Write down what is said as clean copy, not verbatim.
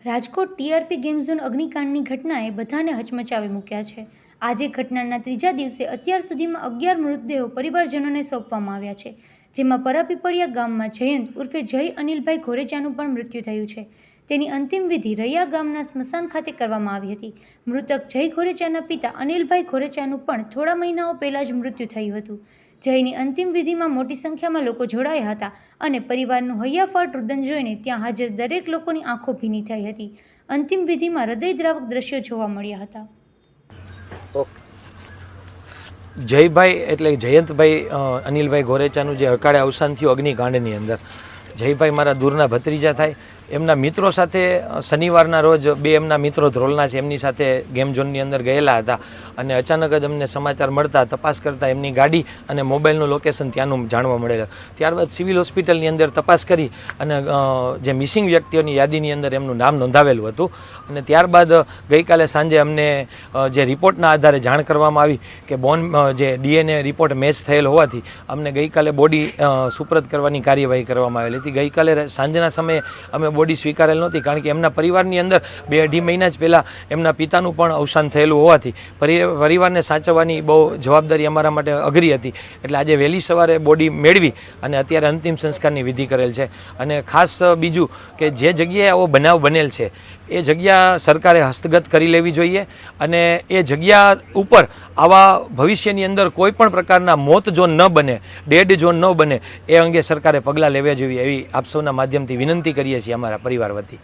Rajkot TRP game zone અગ્નિકાંડની ઘટનાએ બધાને હચમચાવી મૂક્યા છે। આજે ઘટનાના ત્રીજા દિવસે અત્યાર સુધીમાં 11 મૃતદેહો પરિવારજનોને સોંપવામાં આવ્યા છે, જેમાં પરાપીપળિયા ગામમાં જયંત ઉર્ફે જય અનિલભાઈ ઘોરેચાનું પણ મૃત્યુ થયું છે। તેની અંતિમ વિધિ રૈયા ગામના સ્મશાન ખાતે કરવામાં આવી હતી। મૃતક જય ઘોરેચાના પિતા અનિલભાઈ ઘોરેચાનું પણ થોડા મહિનાઓ પહેલા જ મૃત્યુ થયું હતું। જયની અંતિમ વિધિમાં મોટી સંખ્યામાં લોકો જોડાયા હતા અને પરિવારનું હૈયાફાટ રુદન જોઈને ત્યાં હાજર દરેક લોકોની આંખો ભીની થઈ હતી। અંતિમ વિધિમાં હૃદયદ્રાવક દ્રશ્યો જોવા મળ્યા હતા। જયભાઈ એટલે જયંતભાઈ અનિલભાઈ ઘોરેચાનું જે અકાળે અવસાન થયું અગ્નિકાંડની અંદર, જયભાઈ મારા દૂરના ભત્રીજા થાય। એમના મિત્રો સાથે શનિવારના રોજ બે એમના મિત્રો ધ્રોલના છે, એમની સાથે ગેમ ઝોનની અંદર ગયેલા હતા અને અચાનક જ અમને સમાચાર મળતા તપાસ કરતાં એમની ગાડી અને મોબાઈલનું લોકેશન ત્યાંનું જાણવા મળેલું। ત્યારબાદ સિવિલ હોસ્પિટલની અંદર તપાસ કરી અને જે મિસિંગ વ્યક્તિઓની યાદીની અંદર એમનું નામ નોંધાવેલું હતું અને ત્યારબાદ ગઈકાલે સાંજે અમને જે રિપોર્ટના આધારે જાણ કરવામાં આવી કે જે DNA રિપોર્ટ મેચ થયેલ હોવાથી અમને ગઈકાલે બોડી સુપ્રત કરવાની કાર્યવાહી કરવામાં આવેલી હતી। ગઈકાલે સાંજના સમયે અમે બોડી સ્વીકારેલ નહોતી, કારણ કે એમના પરિવારની અંદર 2-2.5 મહિના જ પહેલાં એમના પિતાનું પણ અવસાન થયેલું હોવાથી પરિવારને સાચવવાની બહુ જવાબદારી અમારા માટે અઘરી હતી। એટલે આજે વહેલી સવારે બોડી મેળવી અને અત્યારે અંતિમ સંસ્કારની વિધિ કરેલ છે। અને ખાસ બીજું કે જે જગ્યાએ આવો બનાવ બનેલ છે એ જગ્યા સરકારે હસ્તગત કરી લેવી જોઈએ અને એ જગ્યા ઉપર આવા ભવિષ્યની અંદર કોઈ પણ પ્રકારના મોત ઝોન ન બને, ડેડ ઝોન ન બને, એ અંગે સરકારે પગલાં લેવા જોઈએ એવી આપ સૌના માધ્યમથી વિનંતી કરીએ છીએ અમારા પરિવાર વતી।